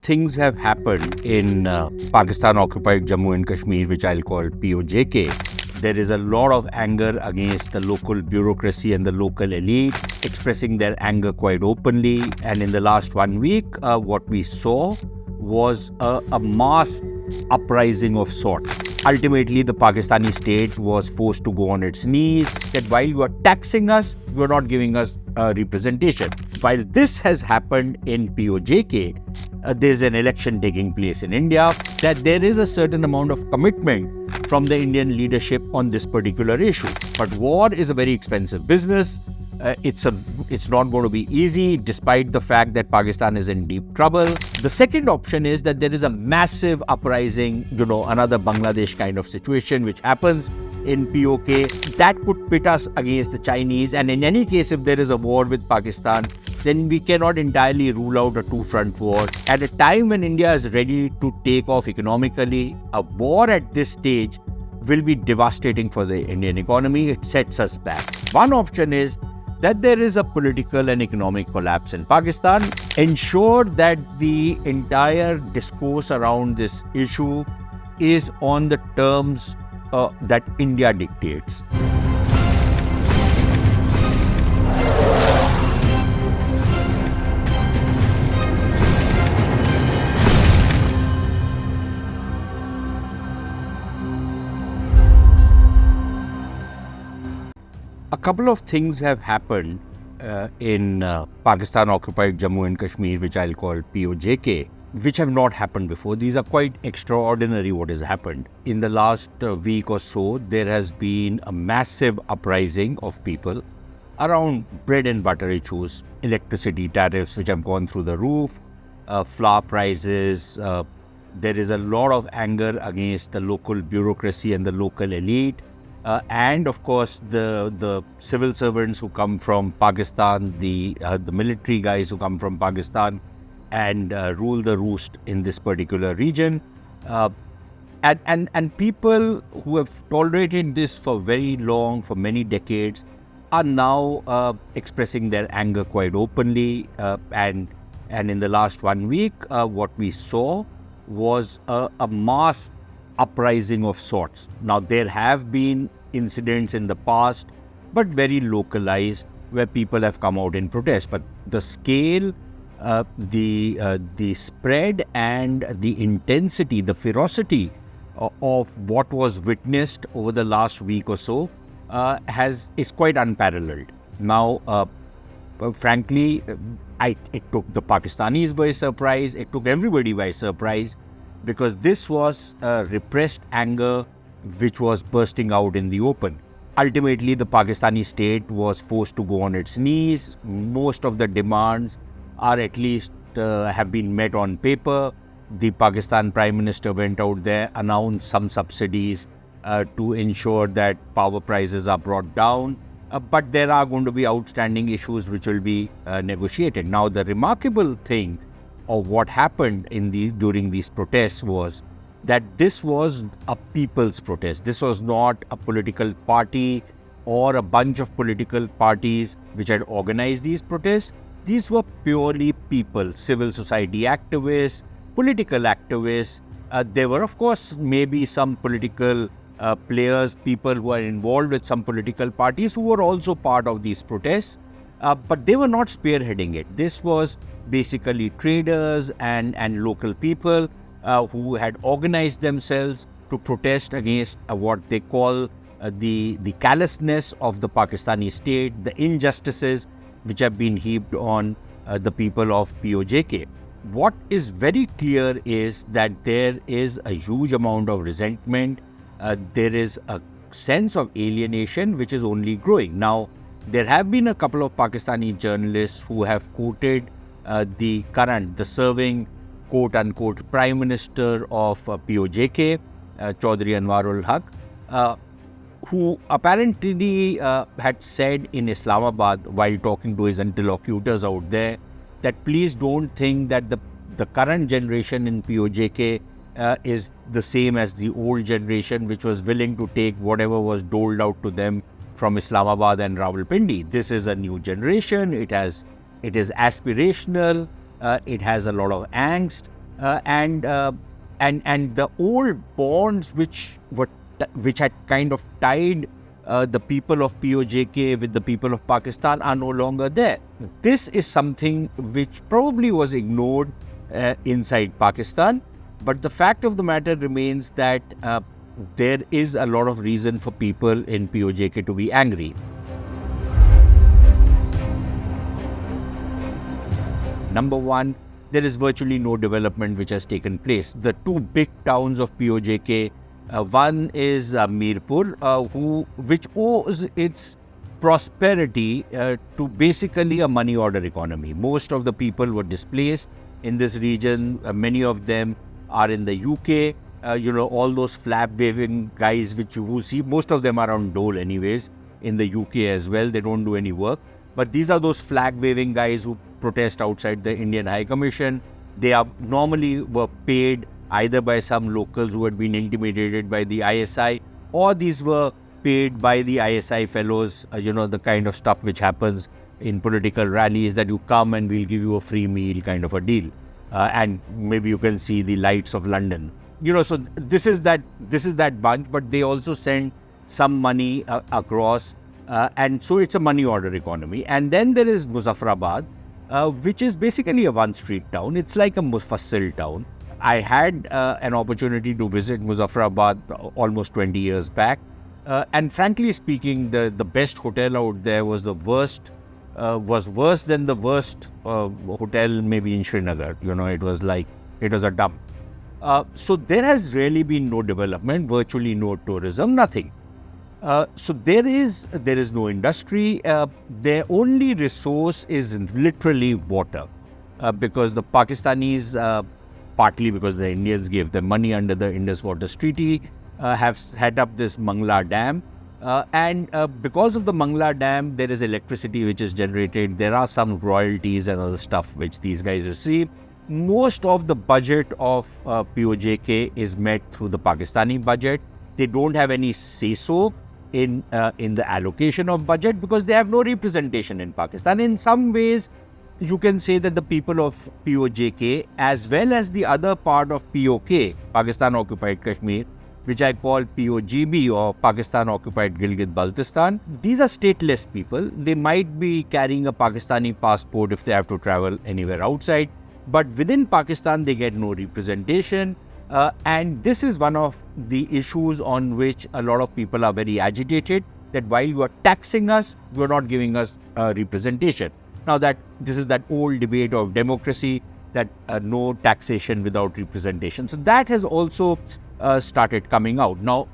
things have happened in Pakistan-occupied Jammu and Kashmir, which I'll call PoK. There is a lot of anger against the local bureaucracy and the local elite, expressing their anger quite openly. And in the last 1 week, what we saw was a mass uprising of sorts. Ultimately, the Pakistani state was forced to go on its knees, that while you are taxing us, you are not giving us representation. While this has happened in PoK, there's an election taking place in India, that there is a certain amount of commitment from the Indian leadership on this particular issue. But war is a very expensive business. It's not going to be easy, despite the fact that Pakistan is in deep trouble. The second option is that there is a massive uprising, another Bangladesh kind of situation which happens in PoK. That could pit us against the Chinese. And in any case, if there is a war with Pakistan, then we cannot entirely rule out a two-front war. At a time when India is ready to take off economically, a war at this stage will be devastating for the Indian economy. It sets us back. One option is that there is a political and economic collapse in Pakistan. Ensure that the entire discourse around this issue is on the terms that India dictates. A couple of things have happened in Pakistan-occupied Jammu and Kashmir, which I'll call PoK, which have not happened before. These are quite extraordinary what has happened. In the last week or so, there has been a massive uprising of people around bread and butter issues, electricity tariffs, which have gone through the roof, flour prices. There is a lot of anger against the local bureaucracy and the local elite. And of course, the civil servants who come from Pakistan, the military guys who come from Pakistan and rule the roost in this particular region. And people who have tolerated this for very long, for many decades, are now expressing their anger quite openly. And in the last 1 week, what we saw was a mass uprising of sorts. Now, there have been incidents in the past, but very localized, where people have come out in protest. But the scale, the spread and the intensity, the ferocity of what was witnessed over the last week or so is quite unparalleled. Now, frankly, it took the Pakistanis by surprise. It took everybody by surprise, because this was repressed anger which was bursting out in the open. Ultimately, the Pakistani state was forced to go on its knees. Most of the demands are at least have been met on paper. The Pakistan Prime Minister went out there, announced some subsidies to ensure that power prices are brought down. But there are going to be outstanding issues which will be negotiated. Now, the remarkable thing of what happened during these protests was that this was a people's protest. This was not a political party or a bunch of political parties which had organized these protests. These were purely people, civil society activists, political activists. There were, of course, maybe some political players, people who are involved with some political parties who were also part of these protests, but they were not spearheading it. This was basically traders and local people who had organized themselves to protest against what they call the callousness of the Pakistani state, the injustices which have been heaped on the people of PoK. What is very clear is that there is a huge amount of resentment. There is a sense of alienation which is only growing. Now, there have been a couple of Pakistani journalists who have quoted the serving quote-unquote Prime Minister of PoK, Chaudhry Anwarul Haq, who apparently had said in Islamabad while talking to his interlocutors out there that please don't think that the current generation in PoK is the same as the old generation, which was willing to take whatever was doled out to them from Islamabad and Rawalpindi. This is a new generation. It is aspirational. It has a lot of angst. uh, and uh, and the old bonds which had kind of tied the people of POJK with the people of Pakistan are no longer there. This is something which probably was ignored inside Pakistan, but the fact of the matter remains that there is a lot of reason for people in POJK to be angry. Number one, there is virtually no development which has taken place. The two big towns of POJK, one is Mirpur, which owes its prosperity to basically a money order economy. Most of the people were displaced in this region. Many of them are in the UK. All those flag waving guys which you see, most of them are on dole anyways, in the UK as well. They don't do any work. But these are those flag waving guys who protest outside the Indian High Commission. They are normally were paid either by some locals who had been intimidated by the ISI, or these were paid by the ISI fellows, the kind of stuff which happens in political rallies, that you come and we'll give you a free meal kind of a deal. And maybe you can see the lights of London. So this is that bunch, but they also send some money across. And so it's a money order economy. And then there is Muzaffarabad, which is basically a one-street town. It's like a Mufassil town. I had an opportunity to visit Muzaffarabad almost 20 years back. And frankly speaking, the best hotel out there was worse than the worst hotel maybe in Srinagar. It was a dump. So there has really been no development, virtually no tourism, nothing. So there is no industry. Their only resource is literally water, because the Pakistanis, partly because the Indians gave them money under the Indus Waters Treaty, have set up this Mangla Dam. And because of the Mangla Dam, there is electricity which is generated. There are some royalties and other stuff which these guys receive. Most of the budget of POJK is met through the Pakistani budget. They don't have any say-so in the allocation of budget because they have no representation in Pakistan. In some ways, you can say that the people of POJK, as well as the other part of PoK, Pakistan Occupied Kashmir, which I call POGB or Pakistan Occupied Gilgit-Baltistan, these are stateless people. They might be carrying a Pakistani passport if they have to travel anywhere outside, but within Pakistan, they get no representation. And this is one of the issues on which a lot of people are very agitated, that while you are taxing us, you are not giving us representation. Now that this is that old debate of democracy, that no taxation without representation. So that has also started coming out. Now,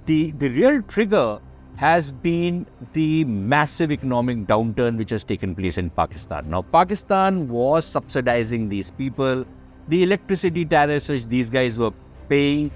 the real trigger has been the massive economic downturn which has taken place in Pakistan. Now, Pakistan was subsidizing these people. The electricity tariffs which these guys were paying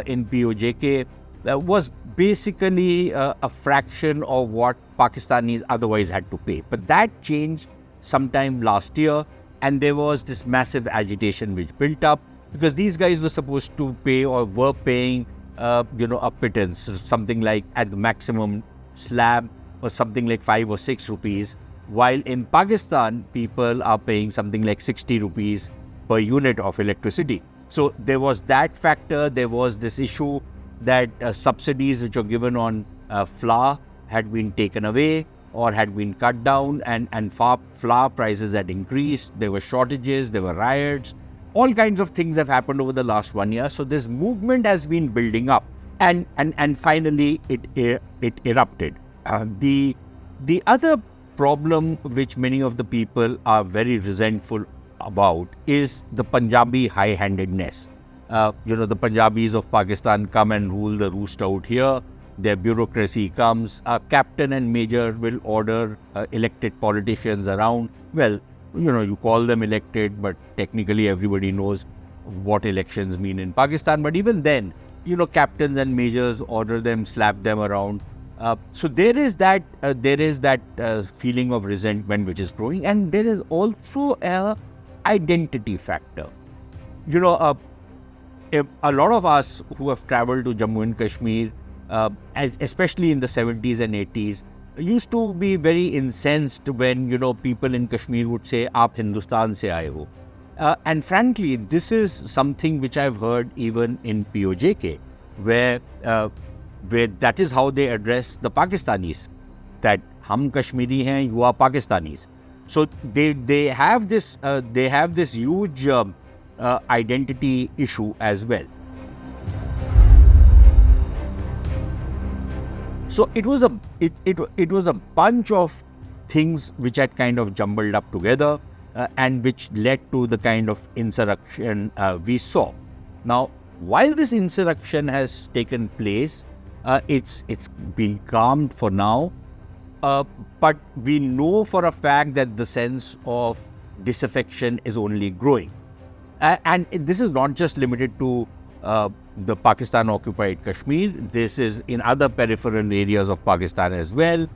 in POJK was basically a fraction of what Pakistanis otherwise had to pay. But that changed sometime last year, and there was this massive agitation which built up because these guys were supposed to pay or were paying a pittance, something like at the maximum slab or something like 5 or 6 rupees, while in Pakistan people are paying something like 60 rupees per unit of electricity. So there was that factor. There was this issue that subsidies which were given on flour had been taken away or had been cut down, and flour prices had increased. There were shortages, there were riots. All kinds of things have happened over the last 1 year. So this movement has been building up, and finally it erupted. The other problem which many of the people are very resentful about is the Punjabi high-handedness. The Punjabis of Pakistan come and rule the roost out here. Their bureaucracy comes. A captain and major will order elected politicians around. Well, you call them elected, but technically everybody knows what elections mean in Pakistan. But even then, captains and majors order them, slap them around. So there is that feeling of resentment which is growing, and there is also a identity factor. A lot of us who have traveled to Jammu and Kashmir, especially in the 70s and 80s, used to be very incensed when, people in Kashmir would say, "Aap Hindustan se aaye ho." And frankly, this is something which I've heard even in POJK, where that is how they address the Pakistanis, that hum Kashmiri hain, you are Pakistanis. So they have this huge identity issue as well. So it was a bunch of things which had kind of jumbled up together and which led to the kind of insurrection we saw. Now, while this insurrection has taken place, it's been calmed for now, but we know for a fact that the sense of disaffection is only growing. And this is not just limited to the Pakistan-occupied Kashmir. This is in other peripheral areas of Pakistan as well.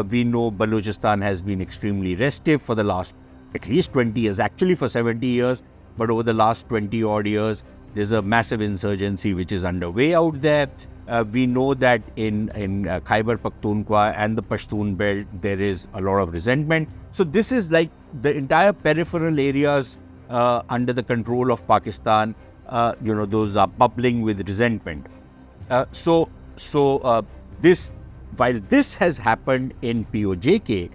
We know Balochistan has been extremely restive for the last at least 20 years, actually for 70 years, but over the last 20 odd years, there's a massive insurgency which is underway out there. We know that in Khyber Pakhtunkhwa and the Pashtun belt, there is a lot of resentment. So this is like the entire peripheral areas under the control of Pakistan, those are bubbling with resentment. While this has happened in POJK,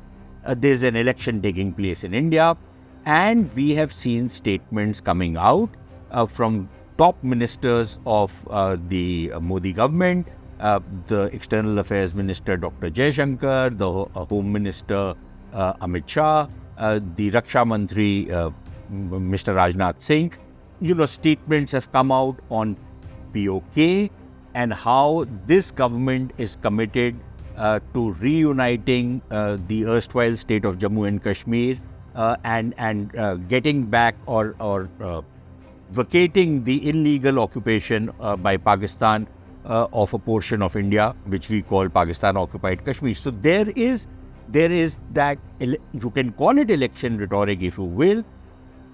there's an election taking place in India, and we have seen statements coming out from top ministers of the Modi government, the External Affairs Minister Dr. Jaishankar, the Home Minister Amit Shah, the Raksha Mantri Mr. Rajnath Singh. Statements have come out on PoK and how this government is committed to reuniting the erstwhile state of Jammu and Kashmir and getting back or vacating the illegal occupation by Pakistan of a portion of India, which we call Pakistan-occupied Kashmir. So there is that, you can call it election rhetoric if you will,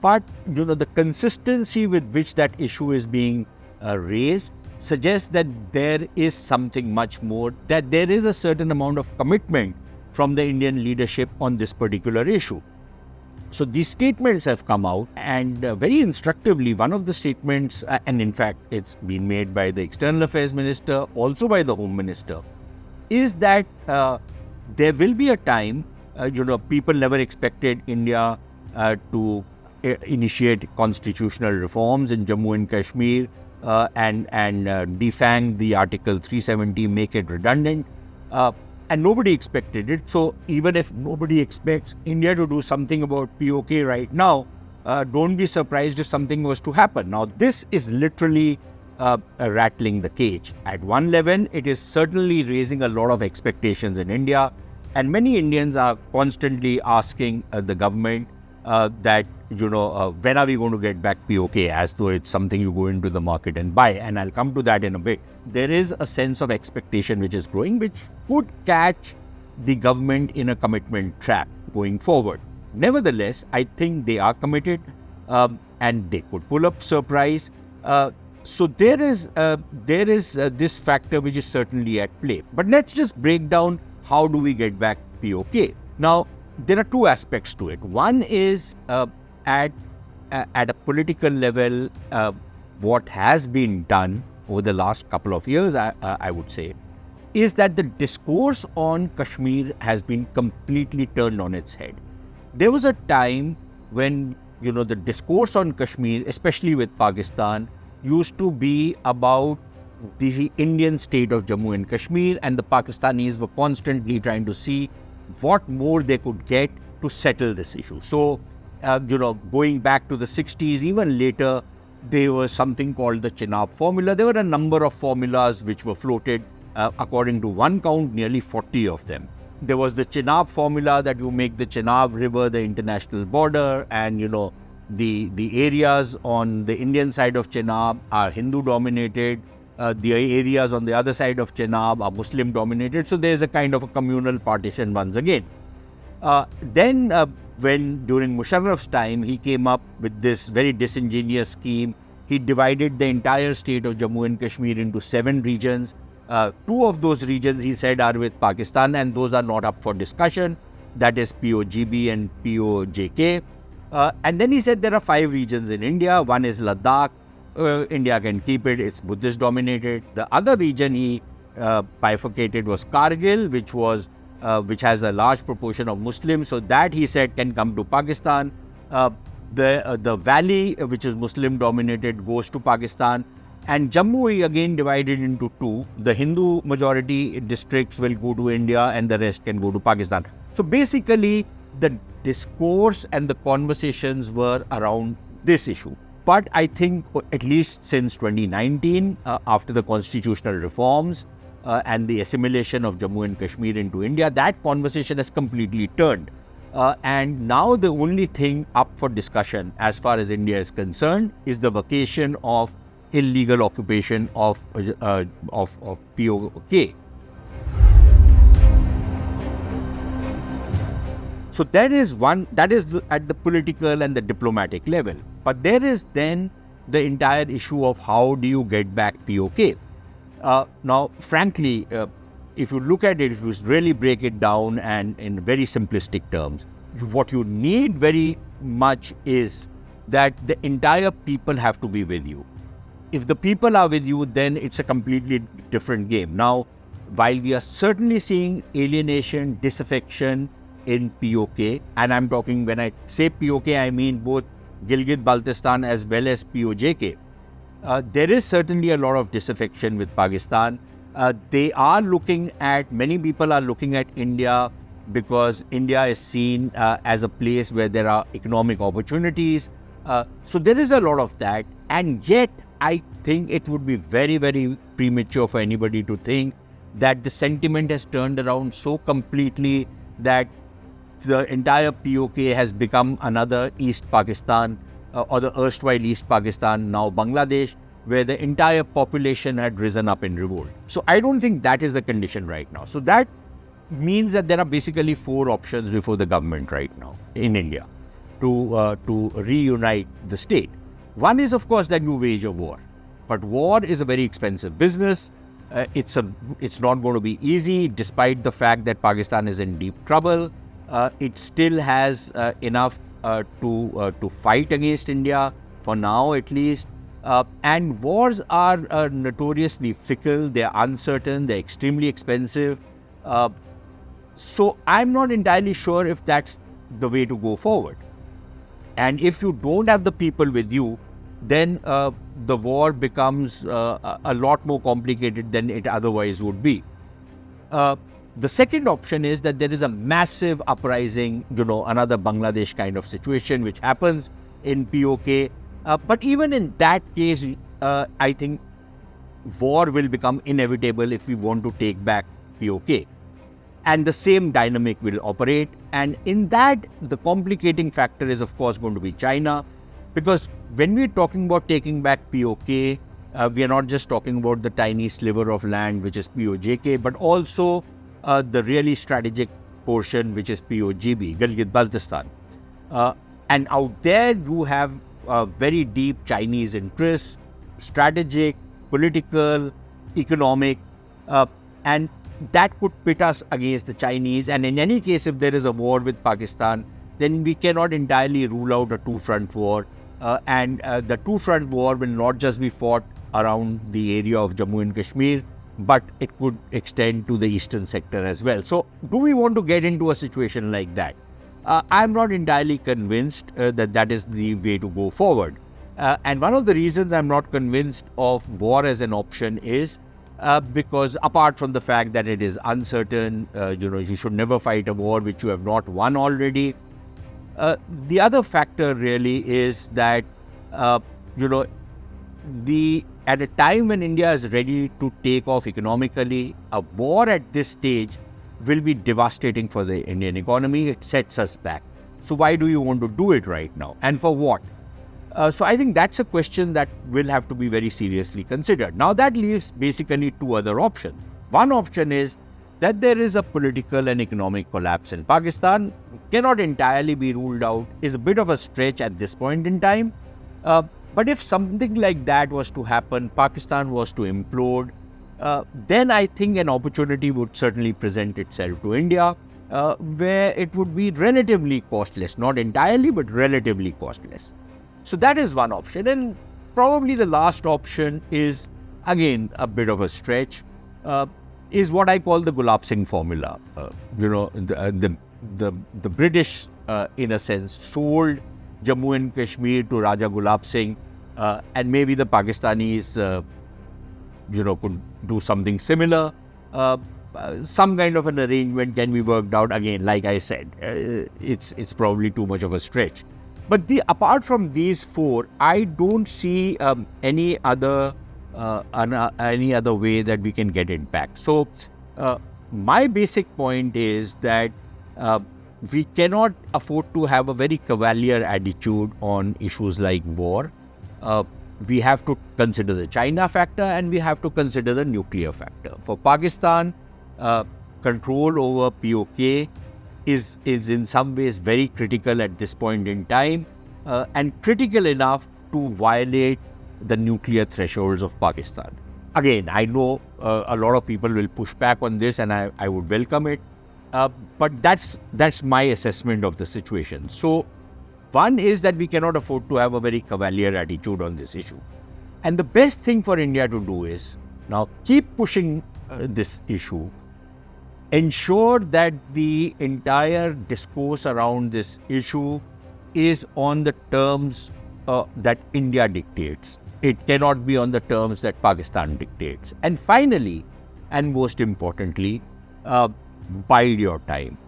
but the consistency with which that issue is being raised suggests that there is something much more, that there is a certain amount of commitment from the Indian leadership on this particular issue. So these statements have come out, and very instructively, one of the statements, and in fact it's been made by the External Affairs Minister, also by the Home Minister, is that there will be a time, people never expected India to initiate constitutional reforms in Jammu and Kashmir and defang the Article 370, make it redundant. And nobody expected it. So even if nobody expects India to do something about PoK right now, don't be surprised if something was to happen. Now, this is literally rattling the cage. At one level, it is certainly raising a lot of expectations in India. And many Indians are constantly asking the government that, when are we going to get back PoK, as though it's something you go into the market and buy. And I'll come to that in a bit. There is a sense of expectation which is growing, which could catch the government in a commitment trap going forward. Nevertheless, I think they are committed and they could pull up surprise. So there is this factor which is certainly at play. But let's just break down how do we get back PoK. Now, there are two aspects to it. One is at a political level, what has been done over the last couple of years, I would say, is that the discourse on Kashmir has been completely turned on its head. There was a time when, the discourse on Kashmir, especially with Pakistan, used to be about the Indian state of Jammu and Kashmir, and the Pakistanis were constantly trying to see what more they could get to settle this issue. So, going back to the 60s, even later, there was something called the Chenab formula. There were a number of formulas which were floated. According to one count, nearly 40 of them. There was the Chenab formula that you make the Chenab River the international border, and the areas on the Indian side of Chenab are Hindu dominated. The areas on the other side of Chenab are Muslim dominated. So there's a kind of a communal partition once again. Then when during Musharraf's time, he came up with this very disingenuous scheme. He divided the entire state of Jammu and Kashmir into 7 regions. 2 of those regions, he said, are with Pakistan, and those are not up for discussion. That is POGB and POJK. And then he said there are 5 regions in India. One is Ladakh. India can keep it. It's Buddhist dominated. The other region he bifurcated was Kargil, which has a large proportion of Muslims. So that he said can come to Pakistan. The valley, which is Muslim dominated, goes to Pakistan. And Jammu he again divided into 2. The Hindu majority districts will go to India and the rest can go to Pakistan. So basically the discourse and the conversations were around this issue. But I think at least since 2019, after the constitutional reforms and the assimilation of Jammu and Kashmir into India, that conversation has completely turned. And now the only thing up for discussion as far as India is concerned is the vacation of illegal occupation of PoK. So that is at the political and the diplomatic level. But there is then the entire issue of how do you get back PoK. Now, frankly, if you look at it, if you really break it down and in very simplistic terms, what you need very much is that the entire people have to be with you. If the people are with you, then it's a completely different game. Now, while we are certainly seeing alienation, disaffection in PoK, and I'm talking, when I say PoK, I mean both Gilgit-Baltistan as well as POJK, there is certainly a lot of disaffection with Pakistan. Many people are looking at India because India is seen as a place where there are economic opportunities. So there is a lot of that, and yet I think it would be very, very premature for anybody to think that the sentiment has turned around so completely that the entire PoK has become another East Pakistan or the erstwhile East Pakistan, now Bangladesh, where the entire population had risen up in revolt. So I don't think that is the condition right now. So that means that there are basically 4 options before the government right now in India to reunite the state. One is, of course, that you wage a war, but war is a very expensive business. It's not going to be easy, despite the fact that Pakistan is in deep trouble. It still has enough to fight against India for now, at least. And wars are notoriously fickle. They're uncertain. They're extremely expensive. So I'm not entirely sure if that's the way to go forward. And if you don't have the people with you, then the war becomes a lot more complicated than it otherwise would be. The second option is that there is a massive uprising, another Bangladesh kind of situation which happens in PoK. But even in that case, I think war will become inevitable if we want to take back PoK. And the same dynamic will operate. And in that, the complicating factor is, of course, going to be China. Because when we're talking about taking back PoK, we are not just talking about the tiny sliver of land, which is POJK, but also the really strategic portion, which is POGB, Gilgit-Baltistan. And out there, you have very deep Chinese interests, strategic, political, economic, and that could pit us against the Chinese. And in any case, if there is a war with Pakistan, then we cannot entirely rule out a two-front war. And the two-front war will not just be fought around the area of Jammu and Kashmir, but it could extend to the eastern sector as well. So do we want to get into a situation like that? I'm not entirely convinced that that is the way to go forward. And one of the reasons I'm not convinced of war as an option is because apart from the fact that it is uncertain, you should never fight a war which you have not won already. The other factor really is that, at a time when India is ready to take off economically, a war at this stage will be devastating for the Indian economy. It sets us back. So why do you want to do it right now? And for what? So I think that's a question that will have to be very seriously considered. Now that leaves basically 2 other options. One option is that there is a political and economic collapse in Pakistan. Cannot entirely be ruled out, is a bit of a stretch at this point in time. But if something like that was to happen, Pakistan was to implode, then I think an opportunity would certainly present itself to India. where it would be relatively costless, not entirely, but relatively costless. So that is one option. And probably the last option is, again, a bit of a stretch, is what I call the Gulab Singh formula. The British, in a sense, sold Jammu and Kashmir to Raja Gulab Singh, and maybe the Pakistanis, could do something similar. Some kind of an arrangement can be worked out. Again, like I said, it's probably too much of a stretch. But apart from these four, I don't see any other way that we can get it back. So my basic point is that we cannot afford to have a very cavalier attitude on issues like war. We have to consider the China factor, and we have to consider the nuclear factor. For Pakistan, control over PoK is in some ways very critical at this point in time, and critical enough to violate the nuclear thresholds of Pakistan. Again, I know a lot of people will push back on this, and I would welcome it, but that's my assessment of the situation. So one is that we cannot afford to have a very cavalier attitude on this issue. And the best thing for India to do is now keep pushing this issue, ensure that the entire discourse around this issue is on the terms that India dictates. It cannot be on the terms that Pakistan dictates. And finally, and most importantly, bide your time.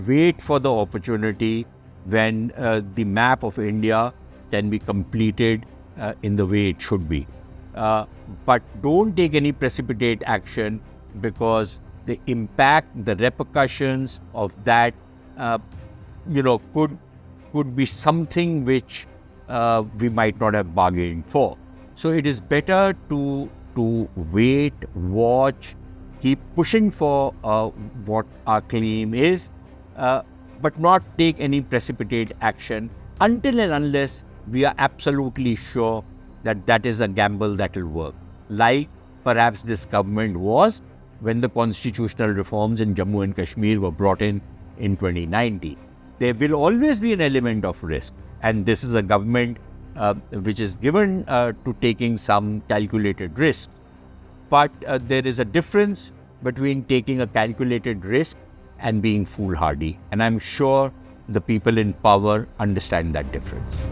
Wait for the opportunity when the map of India can be completed in the way it should be. But don't take any precipitate action, because the impact, the repercussions of that, could be something which we might not have bargained for. So it is better to wait, watch, keep pushing for what our claim is, but not take any precipitate action until and unless we are absolutely sure that that is a gamble that will work. Like perhaps this government was when the constitutional reforms in Jammu and Kashmir were brought in 2019. There will always be an element of risk, and this is a government which is given to taking some calculated risks. But there is a difference between taking a calculated risk and being foolhardy, and I'm sure the people in power understand that difference.